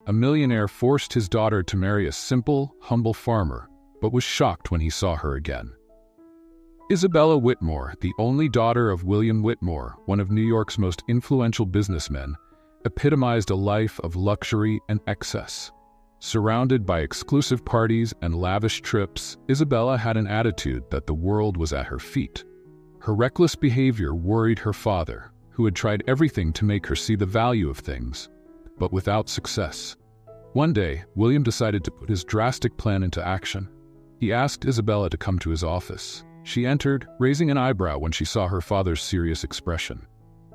a millionaire forced his daughter to marry a simple, humble farmer, but was shocked when he saw her again. Isabella Whitmore, the only daughter of William Whitmore, one of New York's most influential businessmen, epitomized a life of luxury and excess. Surrounded by exclusive parties and lavish trips, Isabella had an attitude that the world was at her feet. Her reckless behavior worried her father, who had tried everything to make her see the value of things, but without success. One day, William decided to put his drastic plan into action. He asked Isabella to come to his office. She entered, raising an eyebrow when she saw her father's serious expression.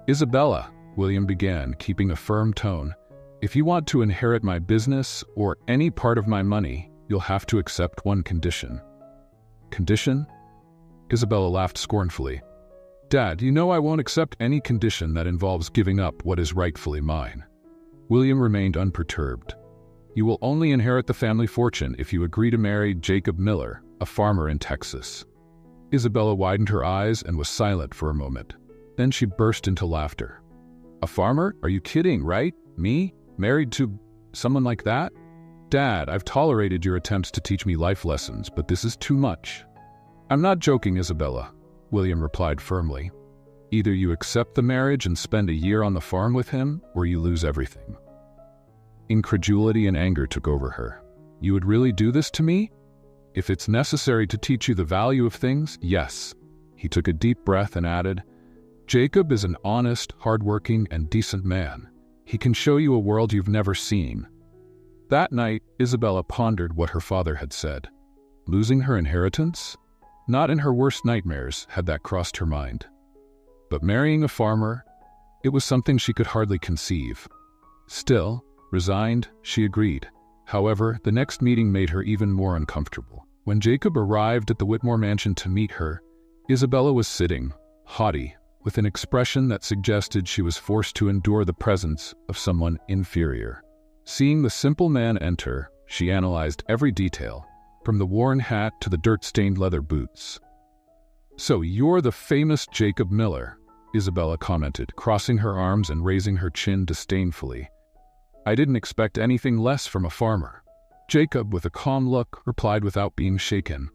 "Isabella," William began, keeping a firm tone, "if you want to inherit my business or any part of my money, you'll have to accept one condition." "Condition?" Isabella laughed scornfully. "Dad, you know I won't accept any condition that involves giving up what is rightfully mine." William remained unperturbed. "You will only inherit the family fortune if you agree to marry Jacob Miller, a farmer in Texas." Isabella widened her eyes and was silent for a moment. Then she burst into laughter. "A farmer? Are you kidding, right? Me? Married to someone like that? Dad, I've tolerated your attempts to teach me life lessons, but this is too much." "I'm not joking, Isabella," William replied firmly. "Either you accept the marriage and spend a year on the farm with him, or you lose everything." Incredulity and anger took over her. "You would really do this to me?" "If it's necessary to teach you the value of things, yes." He took a deep breath and added, "Jacob is an honest, hardworking, and decent man. He can show you a world you've never seen." That night, Isabella pondered what her father had said. Losing her inheritance? Not in her worst nightmares had that crossed her mind. But marrying a farmer? It was something she could hardly conceive. Still, resigned, she agreed. However, the next meeting made her even more uncomfortable. When Jacob arrived at the Whitmore mansion to meet her, Isabella was sitting, haughty, with an expression that suggested she was forced to endure the presence of someone inferior. Seeing the simple man enter, she analyzed every detail, from the worn hat to the dirt-stained leather boots. "So you're the famous Jacob Miller," Isabella commented, crossing her arms and raising her chin disdainfully. "I didn't expect anything less from a farmer." Jacob, with a calm look, replied without being shaken.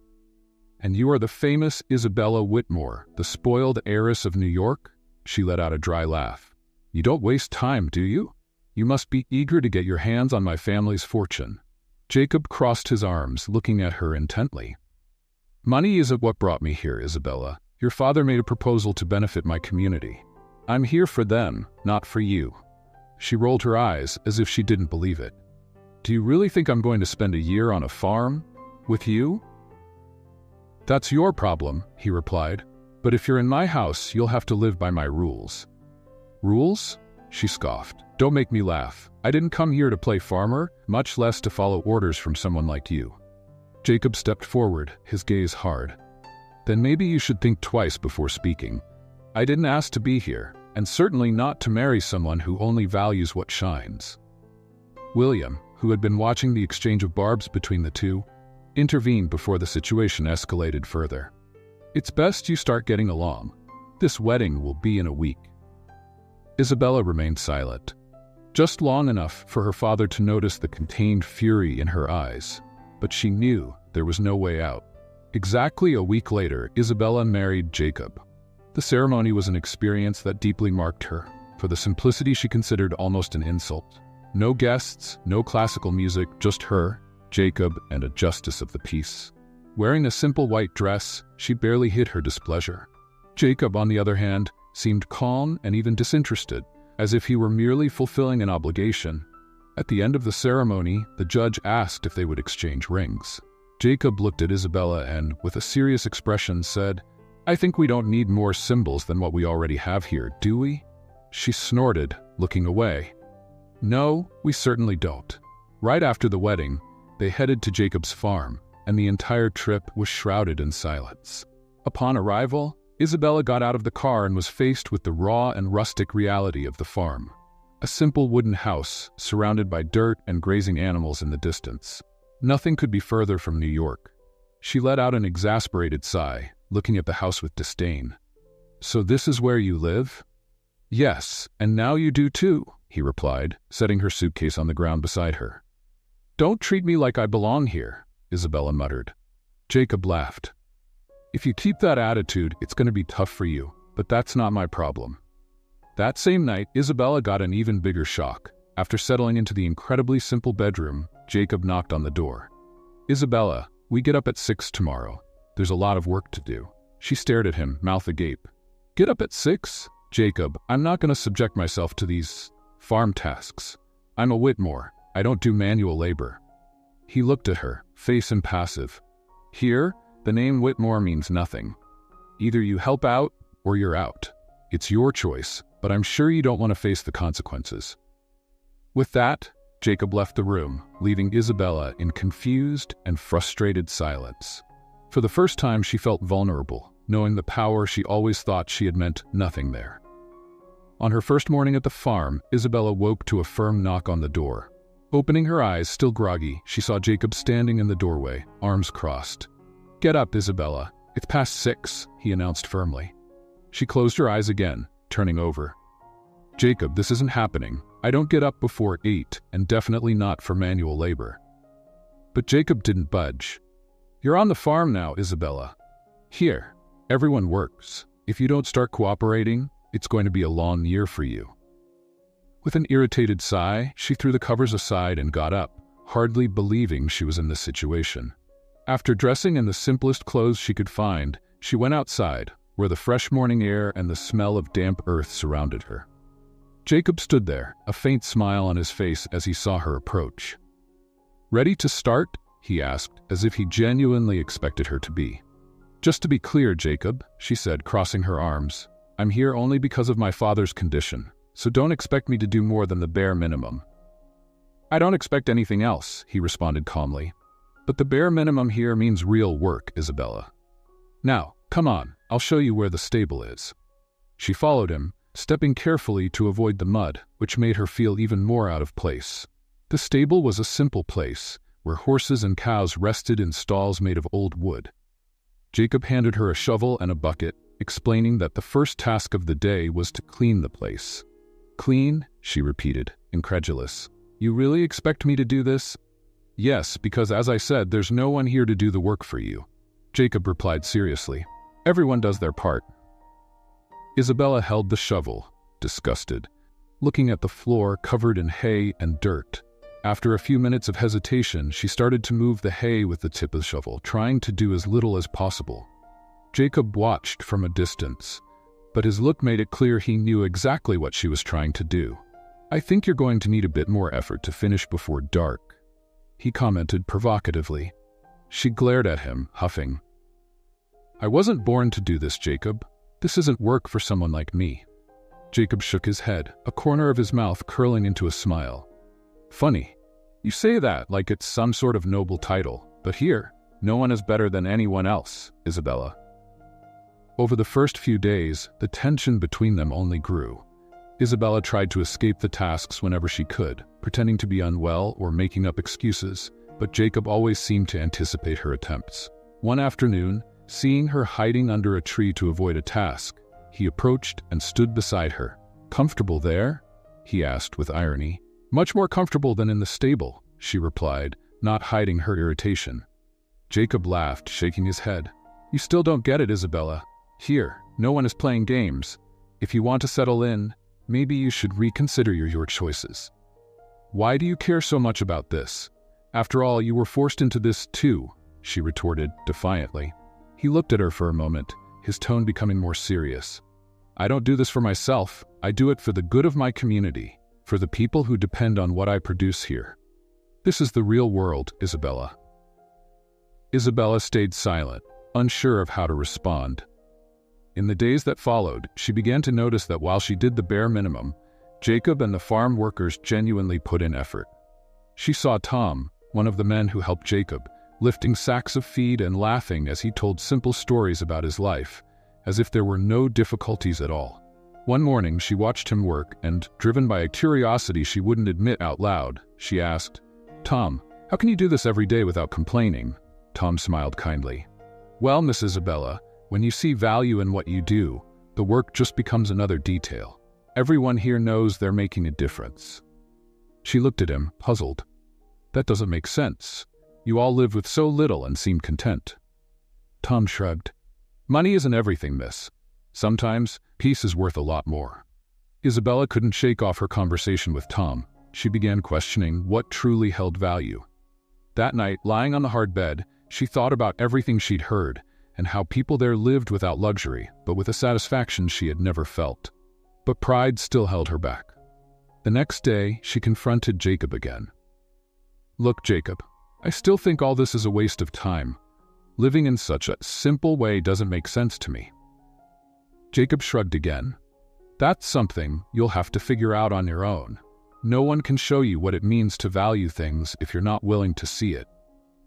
"And you are the famous Isabella Whitmore, the spoiled heiress of New York?" She let out a dry laugh. "You don't waste time, do you? You must be eager to get your hands on my family's fortune." Jacob crossed his arms, looking at her intently. "Money isn't what brought me here, Isabella. Your father made a proposal to benefit my community. I'm here for them, not for you." She rolled her eyes as if she didn't believe it. "Do you really think I'm going to spend a year on a farm? With you?" "That's your problem," he replied. "But if you're in my house, you'll have to live by my rules." "Rules?" She scoffed. "Don't make me laugh. I didn't come here to play farmer, much less to follow orders from someone like you." Jacob stepped forward, his gaze hard. "Then maybe you should think twice before speaking. I didn't ask to be here, and certainly not to marry someone who only values what shines." William, who had been watching the exchange of barbs between the two, intervened before the situation escalated further. "It's best you start getting along. This wedding will be in a week." Isabella remained silent, just long enough for her father to notice the contained fury in her eyes, but she knew there was no way out. Exactly a week later, Isabella married Jacob. The ceremony was an experience that deeply marked her, for the simplicity she considered almost an insult. No guests, no classical music, just her, Jacob, and a justice of the peace. Wearing a simple white dress, she barely hid her displeasure. Jacob, on the other hand, seemed calm and even disinterested, as if he were merely fulfilling an obligation. At the end of the ceremony, the judge asked if they would exchange rings. Jacob looked at Isabella and, with a serious expression, said, "I think we don't need more symbols than what we already have here, do we?" She snorted, looking away. "No, we certainly don't." Right after the wedding, they headed to Jacob's farm, and the entire trip was shrouded in silence. Upon arrival, Isabella got out of the car and was faced with the raw and rustic reality of the farm. A simple wooden house, surrounded by dirt and grazing animals in the distance. Nothing could be further from New York. She let out an exasperated sigh, looking at the house with disdain. "So this is where you live?" Yes, and now you do too, he replied, setting her suitcase on the ground beside her. Don't treat me like I belong here, Isabella muttered. Jacob laughed. If you keep that attitude, it's going to be tough for you, but that's not my problem. That same night, Isabella got an even bigger shock. After settling into the incredibly simple bedroom, Jacob knocked on the door. Isabella, we get up at 6 tomorrow. There's a lot of work to do. She stared at him, mouth agape. Get up at 6? Jacob, I'm not going to subject myself to these farm tasks. I'm a Whitmore. I don't do manual labor. He looked at her, face impassive. Here, the name Whitmore means nothing. Either you help out or you're out. It's your choice, but I'm sure you don't want to face the consequences. With that, Jacob left the room, leaving Isabella in confused and frustrated silence. For the first time, she felt vulnerable, knowing the power she always thought she had meant nothing there. On her first morning at the farm, Isabella woke to a firm knock on the door. Opening her eyes, still groggy, she saw Jacob standing in the doorway, arms crossed. Get up, Isabella. It's past 6, he announced firmly. She closed her eyes again, turning over. Jacob, this isn't happening. I don't get up before 8, and definitely not for manual labor. But Jacob didn't budge. You're on the farm now, Isabella. Here, everyone works. If you don't start cooperating, it's going to be a long year for you. With an irritated sigh, she threw the covers aside and got up, hardly believing she was in this situation. After dressing in the simplest clothes she could find, she went outside, where the fresh morning air and the smell of damp earth surrounded her. Jacob stood there, a faint smile on his face as he saw her approach. Ready to start? He asked, as if he genuinely expected her to be. Just to be clear, Jacob, she said, crossing her arms, I'm here only because of my father's condition, so don't expect me to do more than the bare minimum. I don't expect anything else, he responded calmly. But the bare minimum here means real work, Isabella. Now, come on, I'll show you where the stable is. She followed him, stepping carefully to avoid the mud, which made her feel even more out of place. The stable was a simple place, where horses and cows rested in stalls made of old wood. Jacob handed her a shovel and a bucket, explaining that the first task of the day was to clean the place. Clean? She repeated, incredulous. You really expect me to do this? Yes, because as I said, there's no one here to do the work for you. Jacob replied seriously. Everyone does their part. Isabella held the shovel, disgusted, looking at the floor covered in hay and dirt. After a few minutes of hesitation, she started to move the hay with the tip of the shovel, trying to do as little as possible. Jacob watched from a distance, but his look made it clear he knew exactly what she was trying to do. I think you're going to need a bit more effort to finish before dark, he commented provocatively. She glared at him, huffing. I wasn't born to do this, Jacob. This isn't work for someone like me. Jacob shook his head, a corner of his mouth curling into a smile. Funny. You say that like it's some sort of noble title, but here, no one is better than anyone else, Isabella. Over the first few days, the tension between them only grew. Isabella tried to escape the tasks whenever she could, pretending to be unwell or making up excuses, but Jacob always seemed to anticipate her attempts. One afternoon, seeing her hiding under a tree to avoid a task, he approached and stood beside her. Comfortable there? He asked with irony. Much more comfortable than in the stable, she replied, not hiding her irritation. Jacob laughed, shaking his head. You still don't get it, Isabella. Here, no one is playing games. If you want to settle in, maybe you should reconsider your choices. Why do you care so much about this? After all, you were forced into this too, she retorted defiantly. He looked at her for a moment, his tone becoming more serious. I don't do this for myself. I do it for the good of my community, for the people who depend on what I produce here. This is the real world, Isabella. Isabella stayed silent, unsure of how to respond. In the days that followed, she began to notice that while she did the bare minimum, Jacob and the farm workers genuinely put in effort. She saw Tom, one of the men who helped Jacob, lifting sacks of feed and laughing as he told simple stories about his life, as if there were no difficulties at all. One morning, she watched him work and, driven by a curiosity she wouldn't admit out loud, she asked, Tom, how can you do this every day without complaining? Tom smiled kindly. Well, Miss Isabella, when you see value in what you do, the work just becomes another detail. Everyone here knows they're making a difference." She looked at him, puzzled. "That doesn't make sense. You all live with so little and seem content." Tom shrugged. "Money isn't everything, miss. Sometimes peace is worth a lot more." Isabella couldn't shake off her conversation with Tom. She began questioning what truly held value. That night, lying on the hard bed, she thought about everything she'd heard and how people there lived without luxury, but with a satisfaction she had never felt. But pride still held her back. The next day, she confronted Jacob again. "Look, Jacob, I still think all this is a waste of time. Living in such a simple way doesn't make sense to me." Jacob shrugged again. "That's something you'll have to figure out on your own. No one can show you what it means to value things if you're not willing to see it."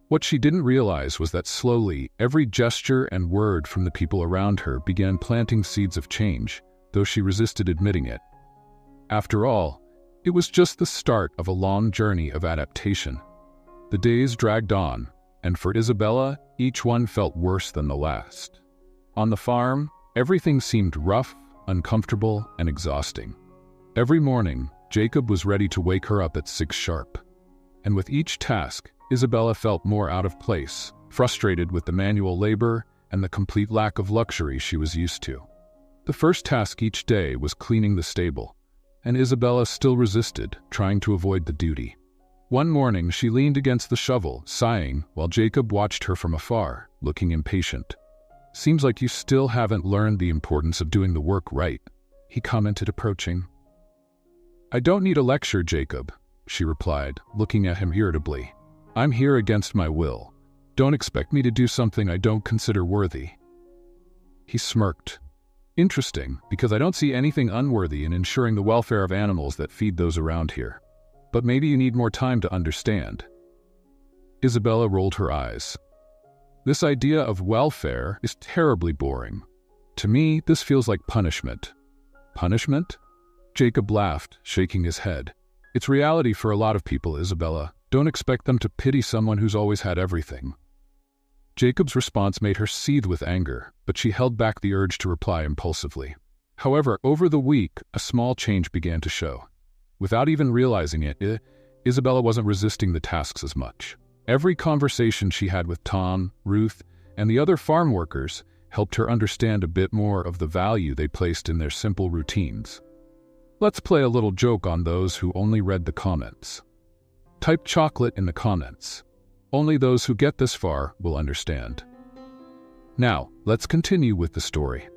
What she didn't realize was that slowly, every gesture and word from the people around her began planting seeds of change, though she resisted admitting it. After all, it was just the start of a long journey of adaptation. The days dragged on, and for Isabella, each one felt worse than the last. On the farm, everything seemed rough, uncomfortable, and exhausting. Every morning, Jacob was ready to wake her up at 6 sharp. And with each task, Isabella felt more out of place, frustrated with the manual labor and the complete lack of luxury she was used to. The first task each day was cleaning the stable, and Isabella still resisted, trying to avoid the duty. One morning, she leaned against the shovel, sighing, while Jacob watched her from afar, looking impatient. "Seems like you still haven't learned the importance of doing the work right," he commented, approaching. "I don't need a lecture, Jacob," she replied, looking at him irritably. "I'm here against my will. Don't expect me to do something I don't consider worthy." He smirked. "Interesting, because I don't see anything unworthy in ensuring the welfare of animals that feed those around here. But maybe you need more time to understand." Isabella rolled her eyes. "This idea of welfare is terribly boring. To me, this feels like punishment." "Punishment?" Jacob laughed, shaking his head. "It's reality for a lot of people, Isabella. Don't expect them to pity someone who's always had everything." Jacob's response made her seethe with anger, but she held back the urge to reply impulsively. However, over the week, a small change began to show. Without even realizing it, Isabella wasn't resisting the tasks as much. Every conversation she had with Tom, Ruth, and the other farm workers helped her understand a bit more of the value they placed in their simple routines. Let's play a little joke on those who only read the comments. Type chocolate in the comments. Only those who get this far will understand. Now, let's continue with the story.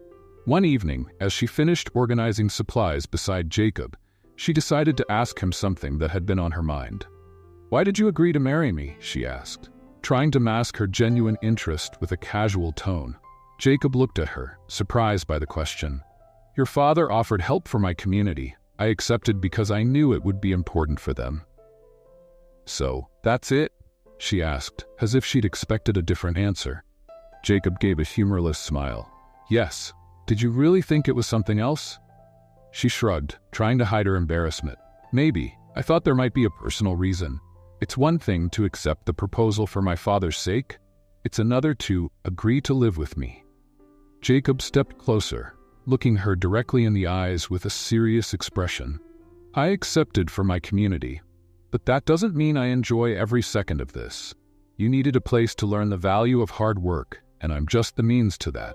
One evening, as she finished organizing supplies beside Jacob, she decided to ask him something that had been on her mind. "Why did you agree to marry me?" she asked, trying to mask her genuine interest with a casual tone. Jacob looked at her, surprised by the question. "Your father offered help for my community. I accepted because I knew it would be important for them." "So, that's it?" she asked, as if she'd expected a different answer. Jacob gave a humorless smile. "Yes. Did you really think it was something else?" She shrugged, trying to hide her embarrassment. "Maybe. I thought there might be a personal reason. It's one thing to accept the proposal for my father's sake. It's another to agree to live with me." Jacob stepped closer, looking her directly in the eyes with a serious expression. "I accepted for my community, but that doesn't mean I enjoy every second of this. You needed a place to learn the value of hard work, and I'm just the means to that."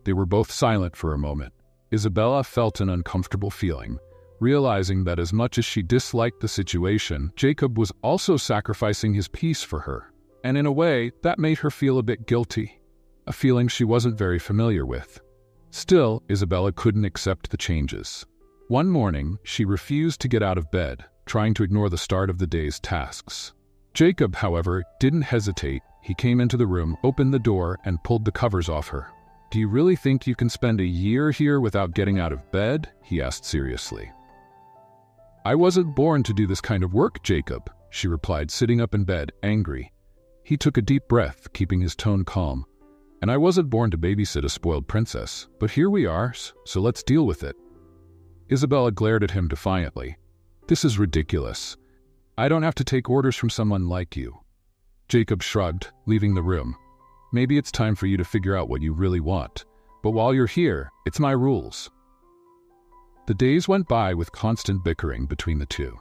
They were both silent for a moment. Isabella felt an uncomfortable feeling, realizing that as much as she disliked the situation, Jacob was also sacrificing his peace for her. And in a way, that made her feel a bit guilty, a feeling she wasn't very familiar with. Still, Isabella couldn't accept the changes. One morning, she refused to get out of bed, trying to ignore the start of the day's tasks. Jacob, however, didn't hesitate. He came into the room, opened the door, and pulled the covers off her. "Do you really think you can spend a year here without getting out of bed?" he asked seriously. "I wasn't born to do this kind of work, Jacob," she replied, sitting up in bed, angry. He took a deep breath, keeping his tone calm. "And I wasn't born to babysit a spoiled princess, but here we are, so let's deal with it." Isabella glared at him defiantly. "This is ridiculous. I don't have to take orders from someone like you." Jacob shrugged, leaving the room. "Maybe it's time for you to figure out what you really want. But while you're here, it's my rules." The days went by with constant bickering between the two.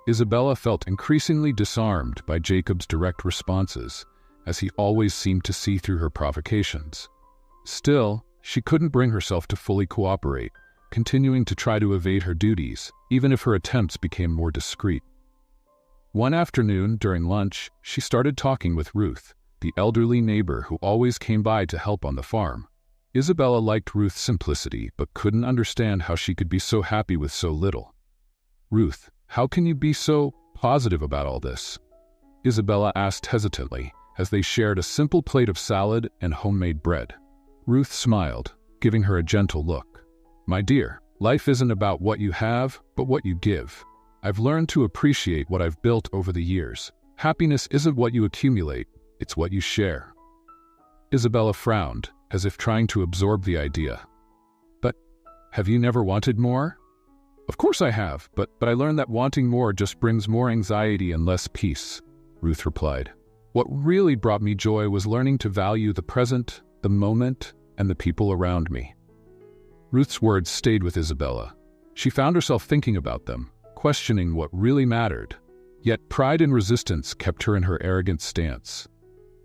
Isabella felt increasingly disarmed by Jacob's direct responses, as he always seemed to see through her provocations. Still, she couldn't bring herself to fully cooperate, continuing to try to evade her duties, even if her attempts became more discreet. One afternoon, during lunch, she started talking with Ruth, the elderly neighbor who always came by to help on the farm. Isabella liked Ruth's simplicity, but couldn't understand how she could be so happy with so little. "Ruth, how can you be so positive about all this?" Isabella asked hesitantly, as they shared a simple plate of salad and homemade bread. Ruth smiled, giving her a gentle look. "My dear, life isn't about what you have, but what you give. I've learned to appreciate what I've built over the years. Happiness isn't what you accumulate, it's what you share." Isabella frowned, as if trying to absorb the idea. "But have you never wanted more?" "Of course I have, but I learned that wanting more just brings more anxiety and less peace," Ruth replied. "What really brought me joy was learning to value the present, the moment, and the people around me." Ruth's words stayed with Isabella. She found herself thinking about them, questioning what really mattered. Yet pride and resistance kept her in her arrogant stance.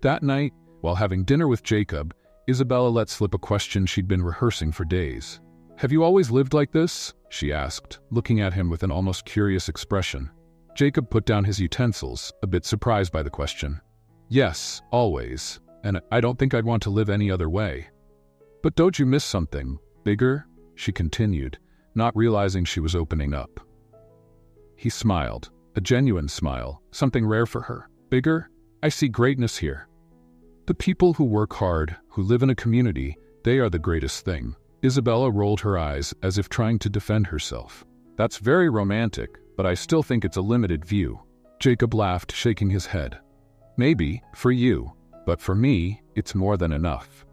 That night, while having dinner with Jacob, Isabella let slip a question she'd been rehearsing for days. "Have you always lived like this?" she asked, looking at him with an almost curious expression. Jacob put down his utensils, a bit surprised by the question. "Yes, always, and I don't think I'd want to live any other way." "But don't you miss something bigger?" she continued, not realizing she was opening up. He smiled, a genuine smile, something rare for her. "Bigger? I see greatness here. The people who work hard, who live in a community, they are the greatest thing." Isabella rolled her eyes as if trying to defend herself. "That's very romantic, but I still think it's a limited view." Jacob laughed, shaking his head. "Maybe, for you, but for me, it's more than enough."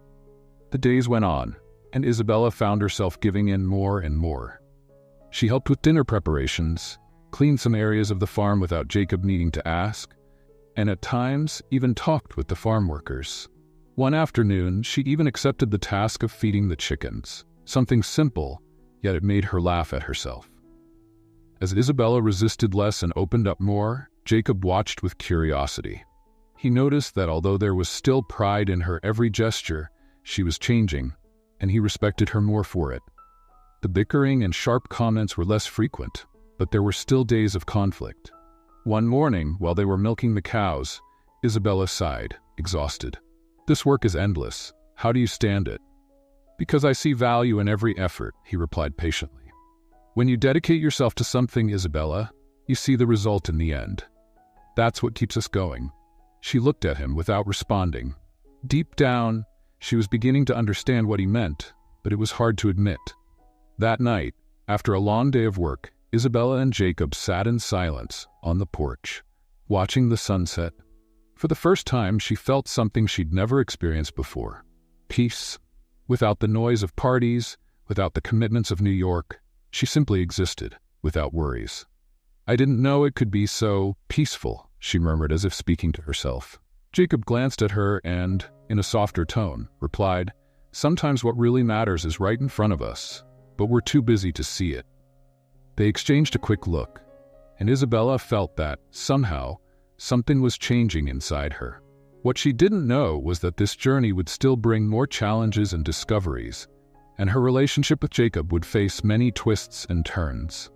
The days went on, and Isabella found herself giving in more and more. She helped with dinner preparations, cleaned some areas of the farm without Jacob needing to ask, and at times even talked with the farm workers. One afternoon, she even accepted the task of feeding the chickens, something simple, yet it made her laugh at herself. As Isabella resisted less and opened up more, Jacob watched with curiosity. He noticed that although there was still pride in her every gesture, she was changing, and he respected her more for it. The bickering and sharp comments were less frequent, but there were still days of conflict. One morning, while they were milking the cows, Isabella sighed, exhausted. "This work is endless. How do you stand it?" "Because I see value in every effort," he replied patiently. "When you dedicate yourself to something, Isabella, you see the result in the end. That's what keeps us going." She looked at him without responding. Deep down, she was beginning to understand what he meant, but it was hard to admit. That night, after a long day of work, Isabella and Jacob sat in silence on the porch, watching the sunset. For the first time, she felt something she'd never experienced before. Peace. Without the noise of parties, without the commitments of New York, she simply existed, without worries. "I didn't know it could be so peaceful," she murmured as if speaking to herself. Jacob glanced at her and, in a softer tone, replied, "Sometimes what really matters is right in front of us, but we're too busy to see it." They exchanged a quick look, and Isabella felt that, somehow, something was changing inside her. What she didn't know was that this journey would still bring more challenges and discoveries, and her relationship with Jacob would face many twists and turns.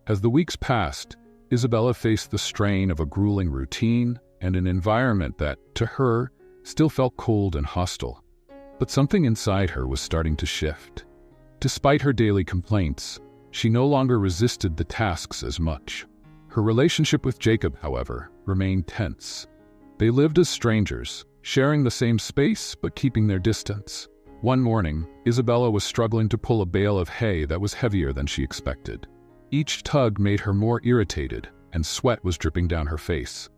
As the weeks passed, Isabella faced the strain of a grueling routine and an environment that, to her, still felt cold and hostile. But something inside her was starting to shift. Despite her daily complaints, she no longer resisted the tasks as much. Her relationship with Jacob, however, remained tense. They lived as strangers, sharing the same space but keeping their distance. One morning, Isabella was struggling to pull a bale of hay that was heavier than she expected. Each tug made her more irritated, and sweat was dripping down her face.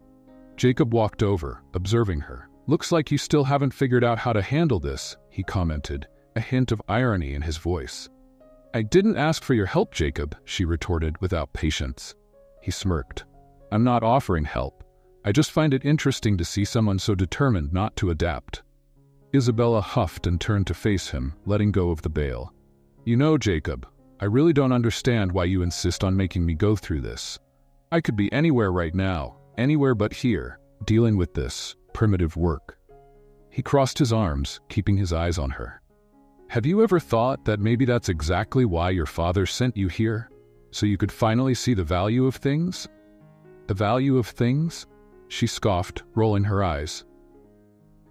Jacob walked over, observing her. "Looks like you still haven't figured out how to handle this," he commented, a hint of irony in his voice. "I didn't ask for your help, Jacob," she retorted without patience. He smirked. "I'm not offering help. I just find it interesting to see someone so determined not to adapt." Isabella huffed and turned to face him, letting go of the bale. "You know, Jacob, I really don't understand why you insist on making me go through this. I could be anywhere right now, anywhere but here, dealing with this primitive work." He crossed his arms, keeping his eyes on her. "Have you ever thought that maybe that's exactly why your father sent you here? So you could finally see the value of things?" "The value of things?" she scoffed, rolling her eyes.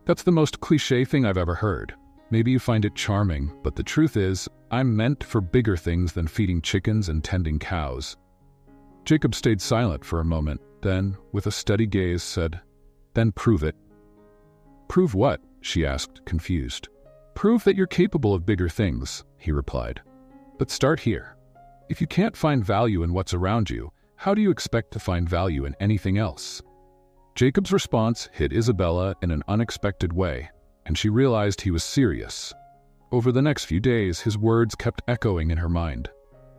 "That's the most cliché thing I've ever heard. Maybe you find it charming, but the truth is, I'm meant for bigger things than feeding chickens and tending cows." Jacob stayed silent for a moment, then, with a steady gaze, said, "Then prove it." "Prove what?" she asked, confused. "Prove that you're capable of bigger things," he replied. "But start here. If you can't find value in what's around you, how do you expect to find value in anything else?" Jacob's response hit Isabella in an unexpected way, and she realized he was serious. Over the next few days, his words kept echoing in her mind.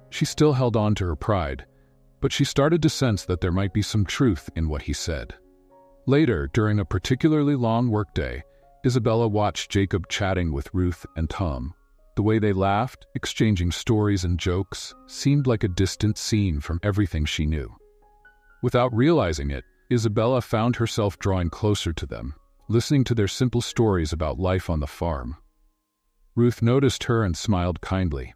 She still held on to her pride, but she started to sense that there might be some truth in what he said. Later, during a particularly long workday, Isabella watched Jacob chatting with Ruth and Tom. The way they laughed, exchanging stories and jokes, seemed like a distant scene from everything she knew. Without realizing it, Isabella found herself drawing closer to them, listening to their simple stories about life on the farm. Ruth noticed her and smiled kindly.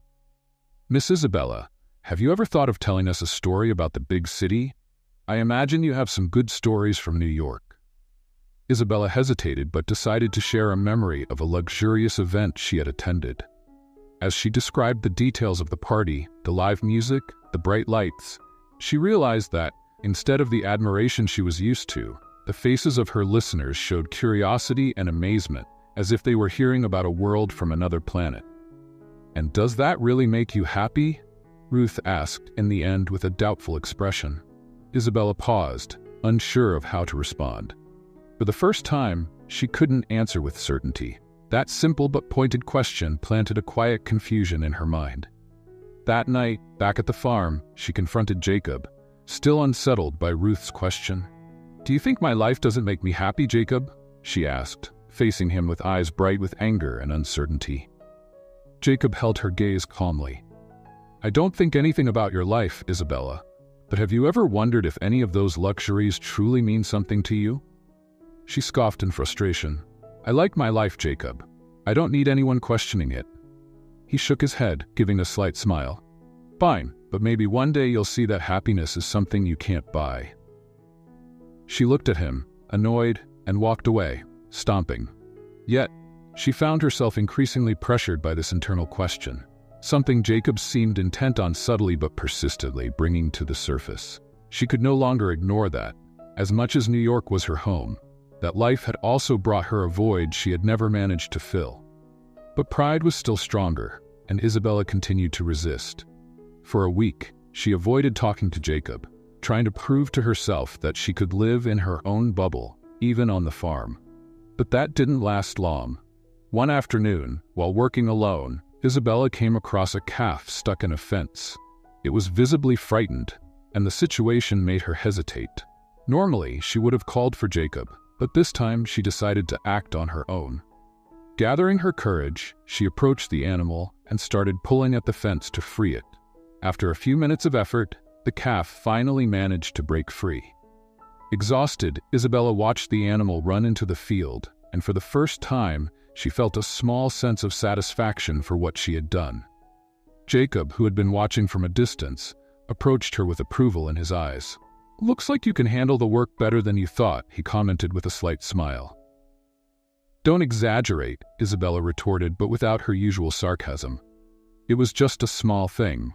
"Miss Isabella, have you ever thought of telling us a story about the big city? I imagine you have some good stories from New York." Isabella hesitated but decided to share a memory of a luxurious event she had attended. As she described the details of the party, the live music, the bright lights, she realized that, instead of the admiration she was used to, the faces of her listeners showed curiosity and amazement, as if they were hearing about a world from another planet. "And does that really make you happy?" Ruth asked in the end with a doubtful expression. Isabella paused, unsure of how to respond. For the first time, she couldn't answer with certainty. That simple but pointed question planted a quiet confusion in her mind. That night, back at the farm, she confronted Jacob, still unsettled by Ruth's question. "Do you think my life doesn't make me happy, Jacob?" she asked, facing him with eyes bright with anger and uncertainty. Jacob held her gaze calmly. "I don't think anything about your life, Isabella, but have you ever wondered if any of those luxuries truly mean something to you?" She scoffed in frustration. "I like my life, Jacob. I don't need anyone questioning it." He shook his head, giving a slight smile. "Fine, but maybe one day you'll see that happiness is something you can't buy." She looked at him, annoyed, and walked away, stomping. Yet, she found herself increasingly pressured by this internal question, something Jacob seemed intent on subtly but persistently bringing to the surface. She could no longer ignore that. As much as New York was her home, that life had also brought her a void she had never managed to fill. But pride was still stronger, and Isabella continued to resist. For a week, she avoided talking to Jacob, trying to prove to herself that she could live in her own bubble, even on the farm. But that didn't last long. One afternoon, while working alone, Isabella came across a calf stuck in a fence. It was visibly frightened, and the situation made her hesitate. Normally, she would have called for Jacob, but this time she decided to act on her own. Gathering her courage, she approached the animal and started pulling at the fence to free it. After a few minutes of effort, the calf finally managed to break free. Exhausted, Isabella watched the animal run into the field, and for the first time, she felt a small sense of satisfaction for what she had done. Jacob, who had been watching from a distance, approached her with approval in his eyes. "Looks like you can handle the work better than you thought," he commented with a slight smile. "Don't exaggerate," Isabella retorted, but without her usual sarcasm. "It was just a small thing."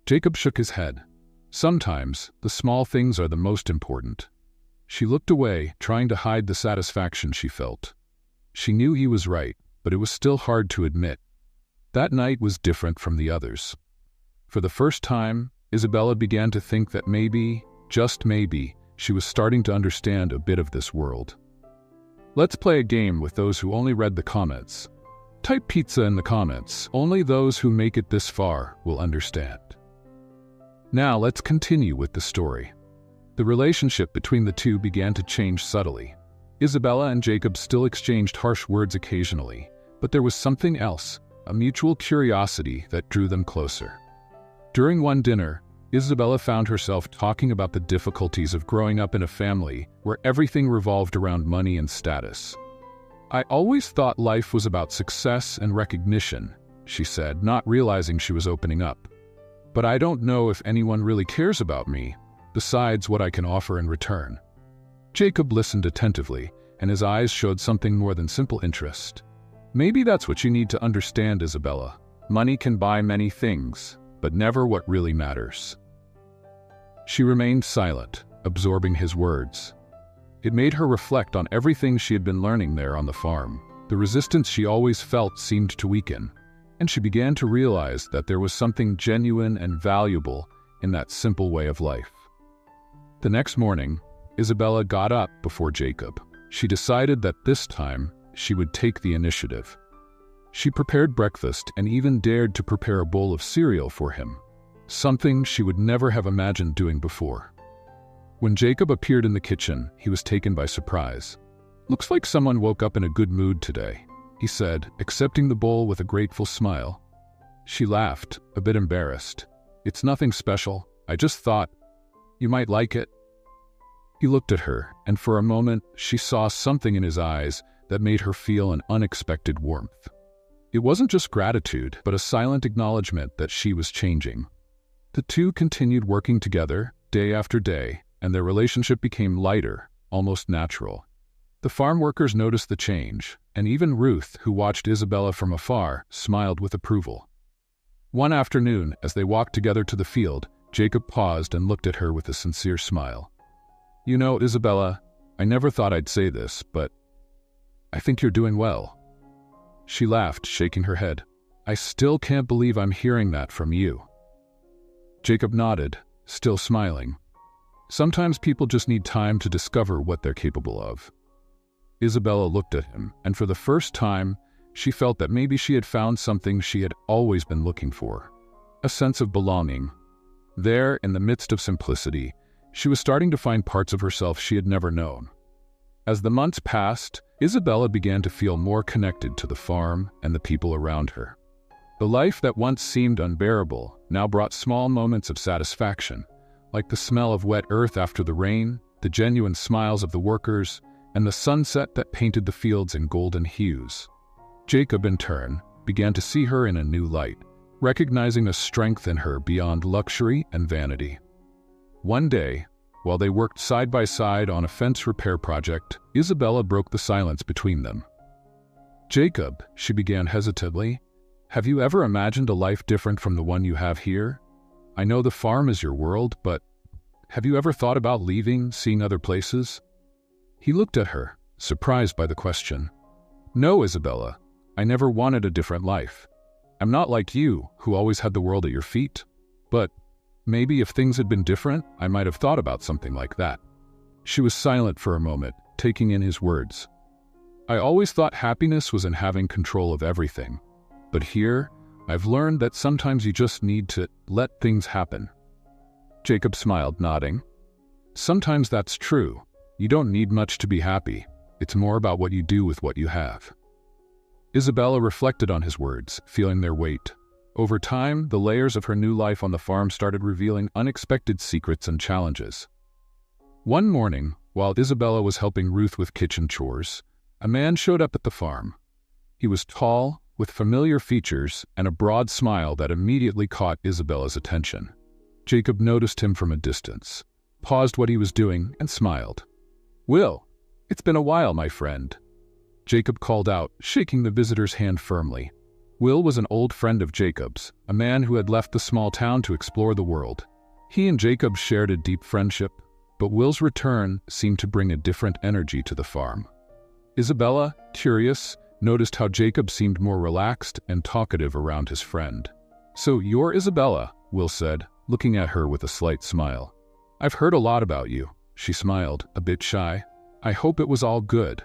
Jacob shook his head. Sometimes, the small things are the most important. She looked away, trying to hide the satisfaction she felt. She knew he was right, but it was still hard to admit. That night was different from the others. For the first time, Isabella began to think that maybe, just maybe, she was starting to understand a bit of this world. Let's play a game with those who only read the comments. Type pizza in the comments. Only those who make it this far will understand. Now let's continue with the story. The relationship between the two began to change subtly. Isabella and Jacob still exchanged harsh words occasionally, but there was something else, a mutual curiosity that drew them closer. During one dinner, Isabella found herself talking about the difficulties of growing up in a family where everything revolved around money and status. "I always thought life was about success and recognition," she said, not realizing she was opening up. "But I don't know if anyone really cares about me, besides what I can offer in return." Jacob listened attentively, and his eyes showed something more than simple interest. "Maybe that's what you need to understand, Isabella. Money can buy many things, but never what really matters." She remained silent, absorbing his words. It made her reflect on everything she had been learning there on the farm. The resistance she always felt seemed to weaken, and she began to realize that there was something genuine and valuable in that simple way of life. The next morning, Isabella got up before Jacob. She decided that this time she would take the initiative. She prepared breakfast and even dared to prepare a bowl of cereal for him, something she would never have imagined doing before. When Jacob appeared in the kitchen, he was taken by surprise. "Looks like someone woke up in a good mood today," he said, accepting the bowl with a grateful smile. She laughed, a bit embarrassed. "It's nothing special. I just thought you might like it." He looked at her, and for a moment she saw something in his eyes that made her feel an unexpected warmth. It wasn't just gratitude, but a silent acknowledgement that she was changing. The two continued working together, day after day, and their relationship became lighter, almost natural. The farm workers noticed the change, and even Ruth, who watched Isabella from afar, smiled with approval. One afternoon, as they walked together to the field, Jacob paused and looked at her with a sincere smile. "You know, Isabella, I never thought I'd say this, but I think you're doing well." She laughed, shaking her head. "I still can't believe I'm hearing that from you." Jacob nodded, still smiling. Sometimes people just need time to discover what they're capable of. Isabella looked at him, and for the first time, she felt that maybe she had found something she had always been looking for. A sense of belonging. There, in the midst of simplicity, she was starting to find parts of herself she had never known. As the months passed, Isabella began to feel more connected to the farm and the people around her. The life that once seemed unbearable now brought small moments of satisfaction, like the smell of wet earth after the rain, the genuine smiles of the workers, and the sunset that painted the fields in golden hues. Jacob, in turn, began to see her in a new light, recognizing a strength in her beyond luxury and vanity. One day, while they worked side by side on a fence repair project, Isabella broke the silence between them. "Jacob," she began hesitantly, "have you ever imagined a life different from the one you have here? I know the farm is your world, but have you ever thought about leaving, seeing other places?" He looked at her, surprised by the question. "No, Isabella, I never wanted a different life. I'm not like you, who always had the world at your feet. But maybe if things had been different, I might have thought about something like that." She was silent for a moment, taking in his words. "I always thought happiness was in having control of everything. But here, I've learned that sometimes you just need to let things happen." Jacob smiled, nodding. "Sometimes that's true. You don't need much to be happy. It's more about what you do with what you have." Isabella reflected on his words, feeling their weight. Over time, the layers of her new life on the farm started revealing unexpected secrets and challenges. One morning, while Isabella was helping Ruth with kitchen chores, a man showed up at the farm. He was tall, with familiar features and a broad smile that immediately caught Isabella's attention. Jacob noticed him from a distance, paused what he was doing, and smiled. "Will, it's been a while, my friend," Jacob called out, shaking the visitor's hand firmly. Will was an old friend of Jacob's, a man who had left the small town to explore the world. He and Jacob shared a deep friendship, but Will's return seemed to bring a different energy to the farm. Isabella, curious, noticed how Jacob seemed more relaxed and talkative around his friend. "So you're Isabella," Will said, looking at her with a slight smile. "I've heard a lot about you," she smiled, a bit shy. "I hope it was all good."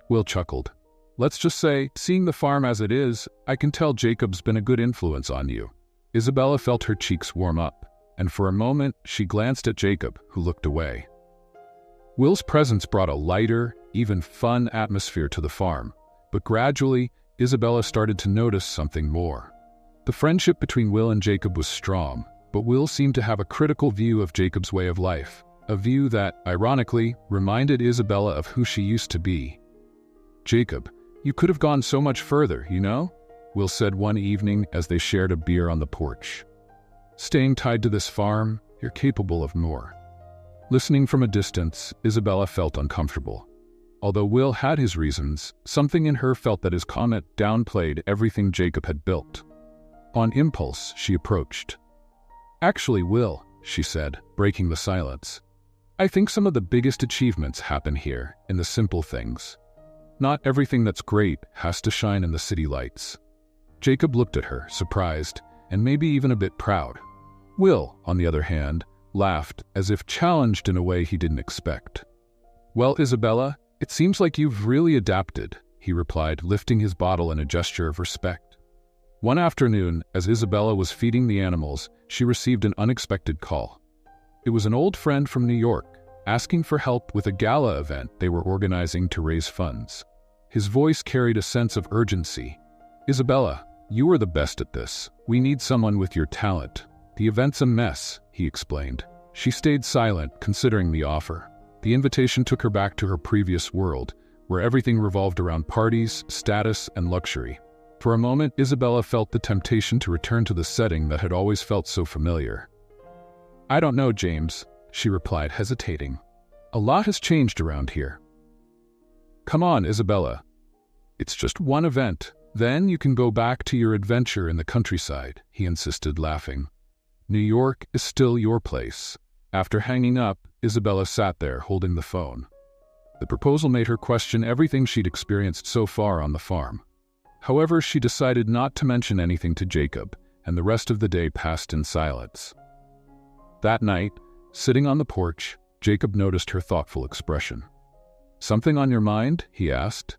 Will chuckled. "Let's just say, seeing the farm as it is, I can tell Jacob's been a good influence on you." Isabella felt her cheeks warm up, and for a moment she glanced at Jacob, who looked away. Will's presence brought a lighter, even fun atmosphere to the farm, but gradually, Isabella started to notice something more. The friendship between Will and Jacob was strong, but Will seemed to have a critical view of Jacob's way of life, a view that, ironically, reminded Isabella of who she used to be. "Jacob, you could have gone so much further, you know?" Will said one evening as they shared a beer on the porch. "Staying tied to this farm, you're capable of more." Listening from a distance, Isabella felt uncomfortable. Although Will had his reasons, something in her felt that his comment downplayed everything Jacob had built. On impulse, she approached. "Actually, Will," she said, breaking the silence, "I think some of the biggest achievements happen here, in the simple things. Not everything that's great has to shine in the city lights." Jacob looked at her, surprised, and maybe even a bit proud. Will, on the other hand, laughed, as if challenged in a way he didn't expect. "Well, Isabella, it seems like you've really adapted," he replied, lifting his bottle in a gesture of respect. One afternoon, as Isabella was feeding the animals, she received an unexpected call. It was an old friend from New York, asking for help with a gala event they were organizing to raise funds. His voice carried a sense of urgency. "Isabella, you are the best at this. We need someone with your talent. The event's a mess," he explained. She stayed silent, considering the offer. The invitation took her back to her previous world, where everything revolved around parties, status, and luxury. For a moment, Isabella felt the temptation to return to the setting that had always felt so familiar. "I don't know, James," she replied, hesitating. "A lot has changed around here." "Come on, Isabella. It's just one event. Then you can go back to your adventure in the countryside," he insisted, laughing. "New York is still your place." After hanging up, Isabella sat there, holding the phone. The proposal made her question everything she'd experienced so far on the farm. However, she decided not to mention anything to Jacob, and the rest of the day passed in silence. That night, sitting on the porch, Jacob noticed her thoughtful expression. "Something on your mind?" he asked,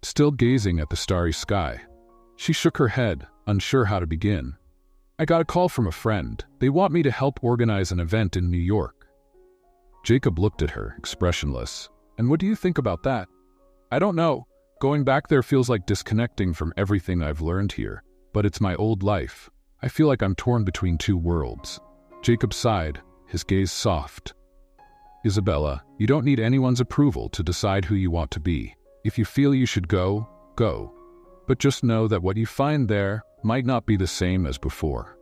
still gazing at the starry sky. She shook her head, unsure how to begin. "I got a call from a friend. They want me to help organize an event in New York." Jacob looked at her, expressionless. "And what do you think about that?" "I don't know. Going back there feels like disconnecting from everything I've learned here, but it's my old life. I feel like I'm torn between two worlds." Jacob sighed, his gaze soft. "Isabella, you don't need anyone's approval to decide who you want to be. If you feel you should go, go. But just know that what you find there might not be the same as before."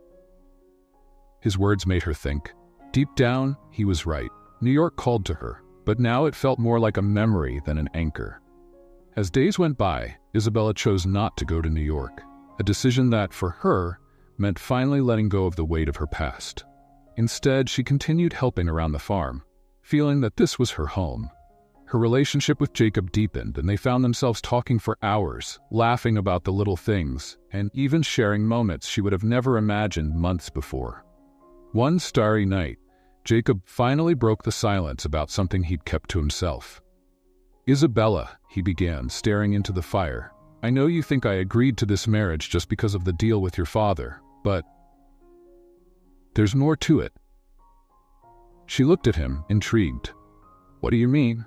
His words made her think. Deep down, he was right. New York called to her, but now it felt more like a memory than an anchor. As days went by, Isabella chose not to go to New York, a decision that, for her, meant finally letting go of the weight of her past. Instead, she continued helping around the farm, feeling that this was her home. Her relationship with Jacob deepened, and they found themselves talking for hours, laughing about the little things, and even sharing moments she would have never imagined months before. One starry night, Jacob finally broke the silence about something he'd kept to himself. "Isabella," he began, staring into the fire, "I know you think I agreed to this marriage just because of the deal with your father, but there's more to it." She looked at him, intrigued. "What do you mean?"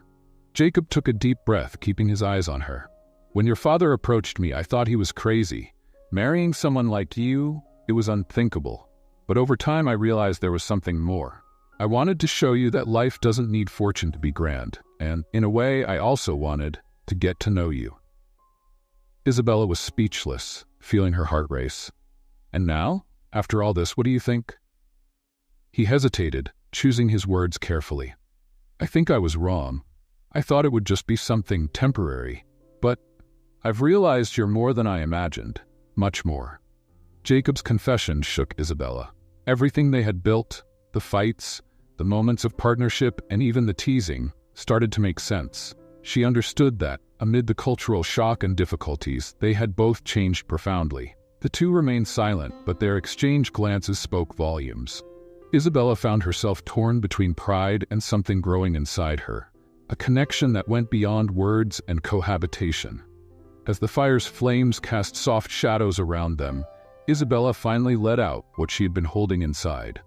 Jacob took a deep breath, keeping his eyes on her. "When your father approached me, I thought he was crazy. Marrying someone like you, it was unthinkable. But over time, I realized there was something more. I wanted to show you that life doesn't need fortune to be grand, and, in a way, I also wanted to get to know you." Isabella was speechless, feeling her heart race. "And now, after all this, what do you think?" He hesitated, choosing his words carefully. "I think I was wrong. I thought it would just be something temporary. But I've realized you're more than I imagined. Much more." Jacob's confession shook Isabella. Everything they had built, the fights, the moments of partnership, and even the teasing, started to make sense. She understood that, amid the cultural shock and difficulties, they had both changed profoundly. The two remained silent, but their exchanged glances spoke volumes. Isabella found herself torn between pride and something growing inside her, a connection that went beyond words and cohabitation. As the fire's flames cast soft shadows around them, Isabella finally let out what she had been holding inside.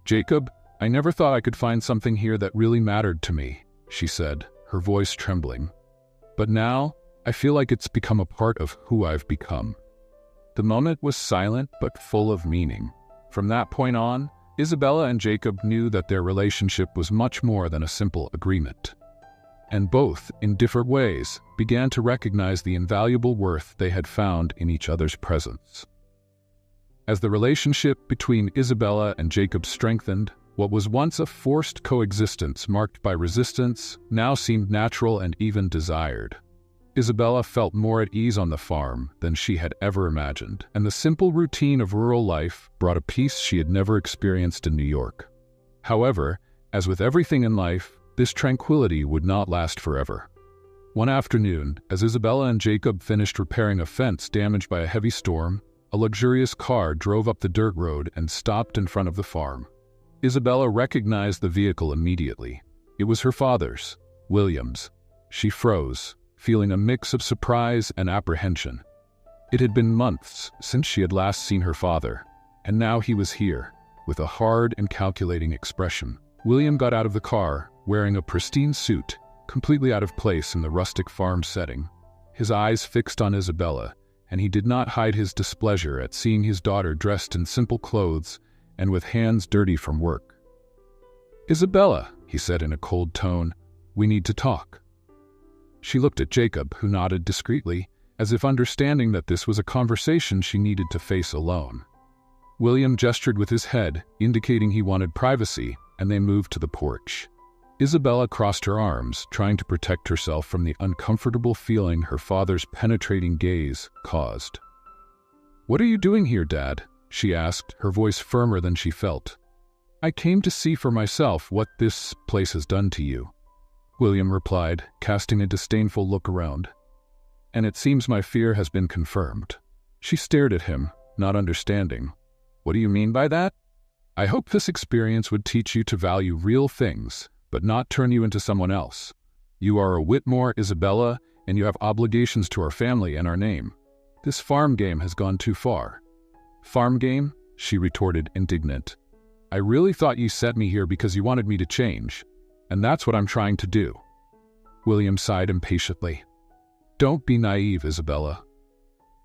"Jacob, I never thought I could find something here that really mattered to me," she said, her voice trembling. "But now, I feel like it's become a part of who I've become." The moment was silent but full of meaning. From that point on, Isabella and Jacob knew that their relationship was much more than a simple agreement. And both, in different ways, began to recognize the invaluable worth they had found in each other's presence. As the relationship between Isabella and Jacob strengthened, what was once a forced coexistence marked by resistance now seemed natural and even desired. Isabella felt more at ease on the farm than she had ever imagined, and the simple routine of rural life brought a peace she had never experienced in New York. However, as with everything in life, this tranquility would not last forever. One afternoon, as Isabella and Jacob finished repairing a fence damaged by a heavy storm, a luxurious car drove up the dirt road and stopped in front of the farm. Isabella recognized the vehicle immediately. It was her father's, William's. She froze, feeling a mix of surprise and apprehension. It had been months since she had last seen her father, and now he was here, with a hard and calculating expression. William got out of the car, wearing a pristine suit, completely out of place in the rustic farm setting. His eyes fixed on Isabella, and he did not hide his displeasure at seeing his daughter dressed in simple clothes and with hands dirty from work. "Isabella," he said in a cold tone, "we need to talk." She looked at Jacob, who nodded discreetly, as if understanding that this was a conversation she needed to face alone. William gestured with his head, indicating he wanted privacy, and they moved to the porch. Isabella crossed her arms, trying to protect herself from the uncomfortable feeling her father's penetrating gaze caused. "What are you doing here, Dad?" she asked, her voice firmer than she felt. "I came to see for myself what this place has done to you," William replied, casting a disdainful look around. "And it seems my fear has been confirmed." She stared at him, not understanding. "What do you mean by that?" "I hope this experience would teach you to value real things, but not turn you into someone else. You are a Whitmore, Isabella, and you have obligations to our family and our name. This farm game has gone too far." "Farm game?" she retorted, indignant. "I really thought you sent me here because you wanted me to change, and that's what I'm trying to do." William sighed impatiently. "Don't be naive, Isabella.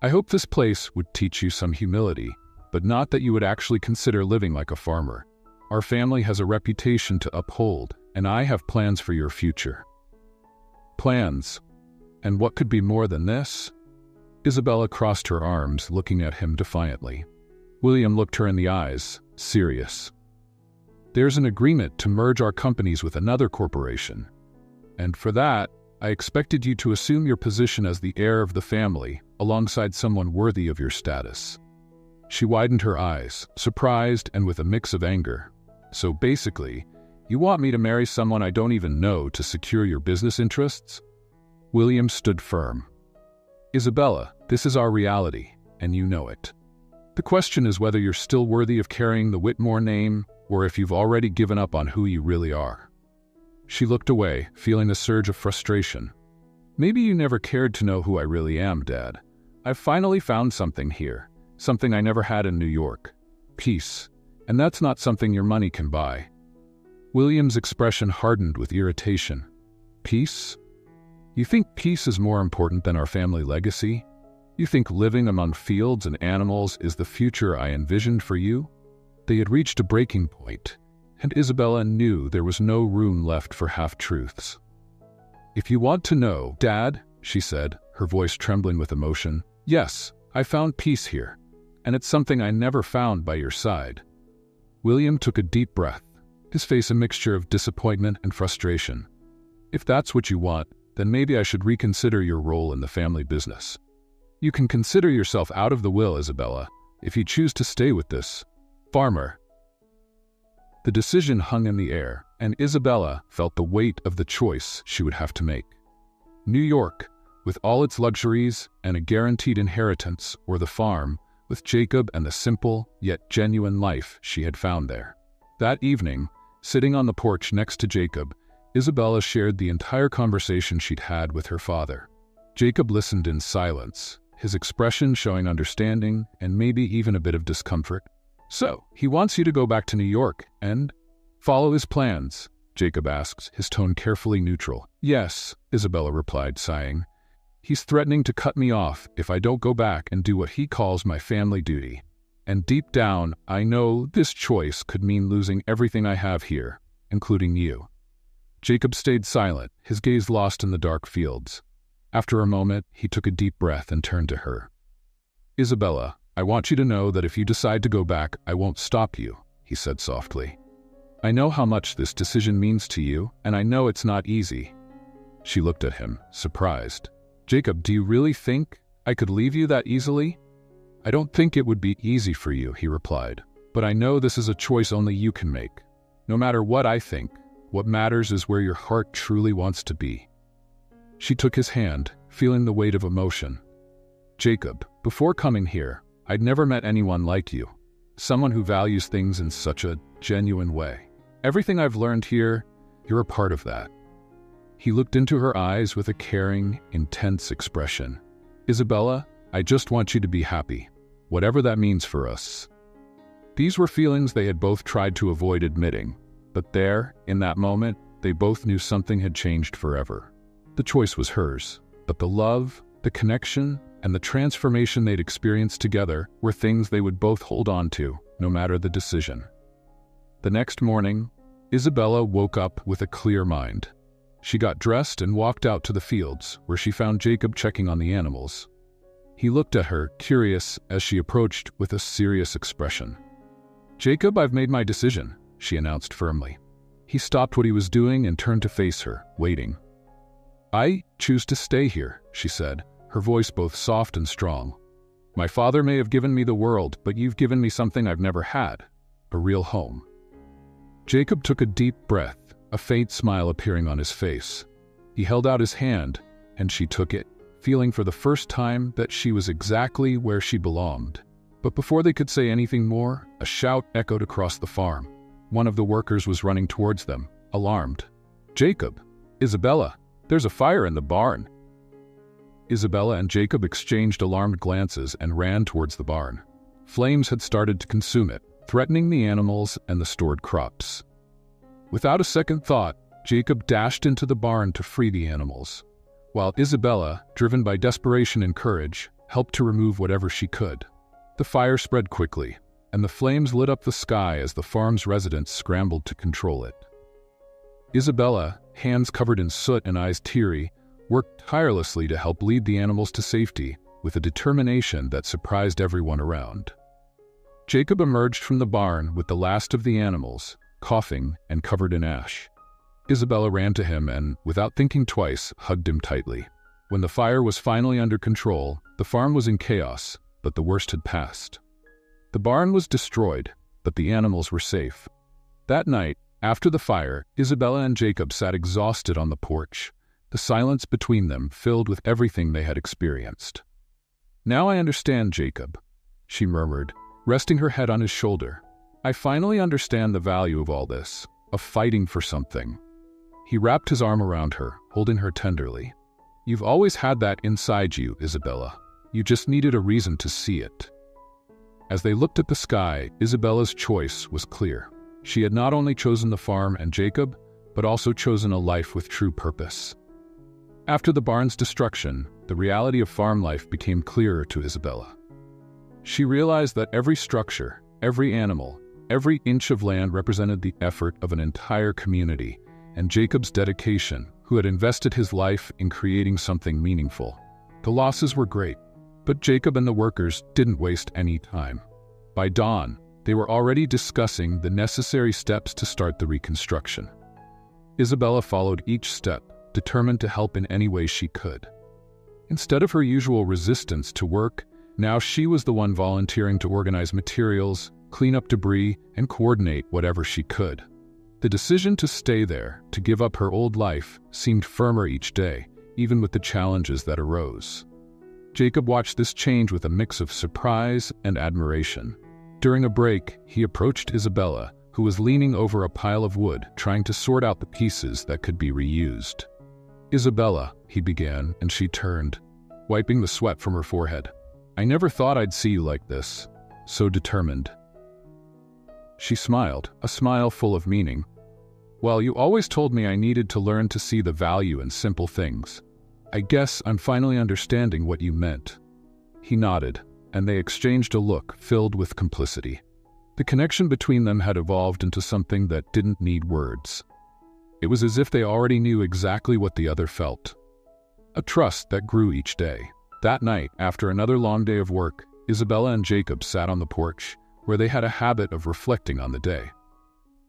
I hope this place would teach you some humility, but not that you would actually consider living like a farmer. Our family has a reputation to uphold, and I have plans for your future." "Plans? And what could be more than this?" Isabella crossed her arms, looking at him defiantly. William looked her in the eyes, serious. "There's an agreement to merge our companies with another corporation, and for that, I expected you to assume your position as the heir of the family, alongside someone worthy of your status." She widened her eyes, surprised and with a mix of anger. "So basically, you want me to marry someone I don't even know to secure your business interests?" William stood firm. "Isabella, this is our reality, and you know it. The question is whether you're still worthy of carrying the Whitmore name, or if you've already given up on who you really are." She looked away, feeling a surge of frustration. "Maybe you never cared to know who I really am, Dad. I've finally found something here, something I never had in New York. Peace. And that's not something your money can buy." William's expression hardened with irritation. "Peace? You think peace is more important than our family legacy? You think living among fields and animals is the future I envisioned for you?" They had reached a breaking point, and Isabella knew there was no room left for half-truths. "If you want to know, Dad," she said, her voice trembling with emotion, "yes, I found peace here, and it's something I never found by your side." William took a deep breath, his face a mixture of disappointment and frustration. "If that's what you want, then maybe I should reconsider your role in the family business. You can consider yourself out of the will, Isabella, if you choose to stay with this farmer." The decision hung in the air, and Isabella felt the weight of the choice she would have to make. New York, with all its luxuries and a guaranteed inheritance, or the farm, with Jacob and the simple yet genuine life she had found there. That evening, sitting on the porch next to Jacob, Isabella shared the entire conversation she'd had with her father. Jacob listened in silence, his expression showing understanding and maybe even a bit of discomfort. "So, he wants you to go back to New York and follow his plans?" Jacob asked, his tone carefully neutral. "Yes," Isabella replied, sighing. "He's threatening to cut me off if I don't go back and do what he calls my family duty. and deep down, I know this choice could mean losing everything I have here, including you." Jacob stayed silent, his gaze lost in the dark fields. After a moment, he took a deep breath and turned to her. "Isabella, I want you to know that if you decide to go back, I won't stop you," he said softly. "I know how much this decision means to you, and I know it's not easy." She looked at him, surprised. "Jacob, do you really think I could leave you that easily?" "I don't think it would be easy for you," he replied, "but I know this is a choice only you can make. No matter what I think, what matters is where your heart truly wants to be." She took his hand, feeling the weight of emotion. "Jacob, before coming here, I'd never met anyone like you. Someone who values things in such a genuine way. Everything I've learned here, you're a part of that." He looked into her eyes with a caring, intense expression. "Isabella, I just want you to be happy, whatever that means for us." These were feelings they had both tried to avoid admitting, but there, in that moment, they both knew something had changed forever. The choice was hers, but the love, the connection, and the transformation they'd experienced together were things they would both hold on to, no matter the decision. The next morning, Isabella woke up with a clear mind. She got dressed and walked out to the fields, where she found Jacob checking on the animals. He looked at her, curious, as she approached with a serious expression. "Jacob, I've made my decision," she announced firmly. He stopped what he was doing and turned to face her, waiting. "I choose to stay here," she said, her voice both soft and strong. "My father may have given me the world, but you've given me something I've never had, a real home." Jacob took a deep breath, a faint smile appearing on his face. He held out his hand, and she took it, feeling for the first time that she was exactly where she belonged. But before they could say anything more, a shout echoed across the farm. One of the workers was running towards them, alarmed. "Jacob! Isabella! There's a fire in the barn!" Isabella and Jacob exchanged alarmed glances and ran towards the barn. Flames had started to consume it, threatening the animals and the stored crops. Without a second thought, Jacob dashed into the barn to free the animals, while Isabella, driven by desperation and courage, helped to remove whatever she could. The fire spread quickly, and the flames lit up the sky as the farm's residents scrambled to control it. Isabella, hands covered in soot and eyes teary, worked tirelessly to help lead the animals to safety, with a determination that surprised everyone around. Jacob emerged from the barn with the last of the animals, coughing and covered in ash. Isabella ran to him and, without thinking twice, hugged him tightly. When the fire was finally under control, the farm was in chaos, but the worst had passed. The barn was destroyed, but the animals were safe. That night, after the fire, Isabella and Jacob sat exhausted on the porch, the silence between them filled with everything they had experienced. "Now I understand, Jacob," she murmured, resting her head on his shoulder. "I finally understand the value of all this, of fighting for something." He wrapped his arm around her, holding her tenderly. "You've always had that inside you, Isabella. You just needed a reason to see it." As they looked at the sky, Isabella's choice was clear. She had not only chosen the farm and Jacob, but also chosen a life with true purpose. After the barn's destruction, the reality of farm life became clearer to Isabella. She realized that every structure, every animal, every inch of land represented the effort of an entire community, and Jacob's dedication, who had invested his life in creating something meaningful. The losses were great, but Jacob and the workers didn't waste any time. By dawn, they were already discussing the necessary steps to start the reconstruction. Isabella followed each step, determined to help in any way she could. Instead of her usual resistance to work, now she was the one volunteering to organize materials, clean up debris, and coordinate whatever she could. The decision to stay there, to give up her old life, seemed firmer each day, even with the challenges that arose. Jacob watched this change with a mix of surprise and admiration. During a break, he approached Isabella, who was leaning over a pile of wood, trying to sort out the pieces that could be reused. "Isabella," he began, and she turned, wiping the sweat from her forehead. "I never thought I'd see you like this, so determined." She smiled, a smile full of meaning. "Well, you always told me I needed to learn to see the value in simple things. I guess I'm finally understanding what you meant." He nodded, and they exchanged a look filled with complicity. The connection between them had evolved into something that didn't need words. It was as if they already knew exactly what the other felt. A trust that grew each day. That night, after another long day of work, Isabella and Jacob sat on the porch, where they had a habit of reflecting on the day.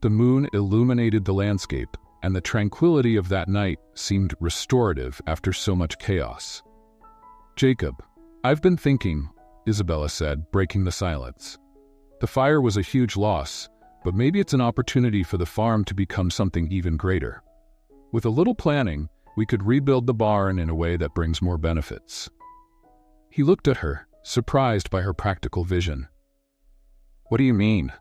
The moon illuminated the landscape, and the tranquility of that night seemed restorative after so much chaos. "Jacob, I've been thinking," Isabella said, breaking the silence. "The fire was a huge loss, but maybe it's an opportunity for the farm to become something even greater. With a little planning, we could rebuild the barn in a way that brings more benefits." He looked at her, surprised by her practical vision. "What do you mean?"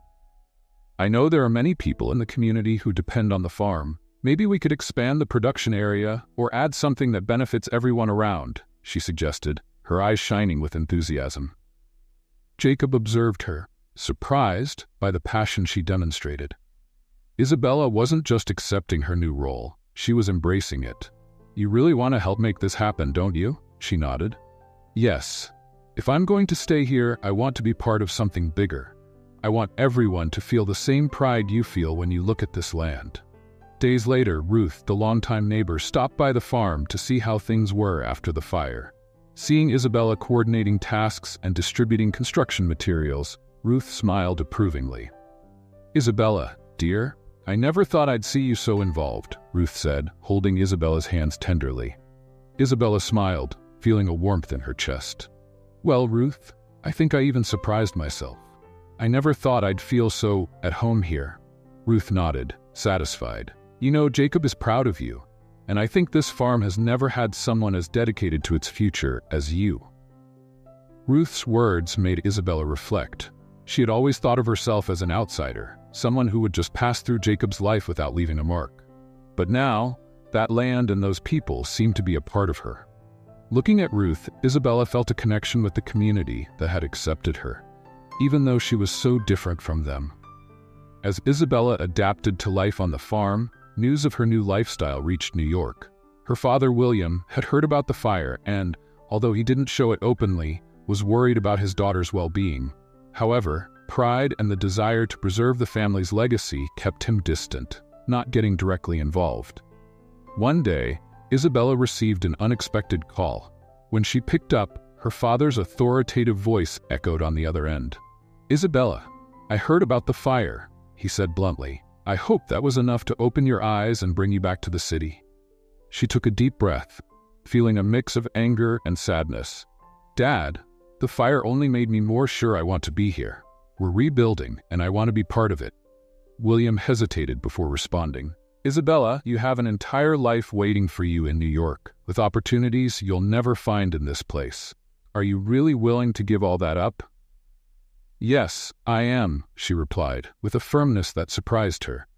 "I know there are many people in the community who depend on the farm. Maybe we could expand the production area or add something that benefits everyone around," she suggested, her eyes shining with enthusiasm. Jacob observed her, surprised by the passion she demonstrated. Isabella wasn't just accepting her new role, she was embracing it. "You really want to help make this happen, don't you?" she nodded. "Yes. If I'm going to stay here, I want to be part of something bigger. I want everyone to feel the same pride you feel when you look at this land." Days later, Ruth, the longtime neighbor, stopped by the farm to see how things were after the fire. Seeing Isabella coordinating tasks and distributing construction materials, Ruth smiled approvingly. "Isabella, dear, I never thought I'd see you so involved," Ruth said, holding Isabella's hands tenderly. Isabella smiled, feeling a warmth in her chest. "Well, Ruth, I think I even surprised myself. I never thought I'd feel so at home here." Ruth nodded, satisfied. "You know, Jacob is proud of you, and I think this farm has never had someone as dedicated to its future as you." Ruth's words made Isabella reflect. She had always thought of herself as an outsider, someone who would just pass through Jacob's life without leaving a mark. But now, that land and those people seemed to be a part of her. Looking at Ruth, Isabella felt a connection with the community that had accepted her, even though she was so different from them. As Isabella adapted to life on the farm, news of her new lifestyle reached New York. Her father, William, had heard about the fire and, although he didn't show it openly, was worried about his daughter's well-being. However, pride and the desire to preserve the family's legacy kept him distant, not getting directly involved. One day, Isabella received an unexpected call. When she picked up, her father's authoritative voice echoed on the other end. "Isabella, I heard about the fire," he said bluntly. "I hope that was enough to open your eyes and bring you back to the city." She took a deep breath, feeling a mix of anger and sadness. "Dad, the fire only made me more sure I want to be here. We're rebuilding, and I want to be part of it." William hesitated before responding. "Isabella, you have an entire life waiting for you in New York, with opportunities you'll never find in this place. Are you really willing to give all that up?" "Yes, I am," she replied, with a firmness that surprised her.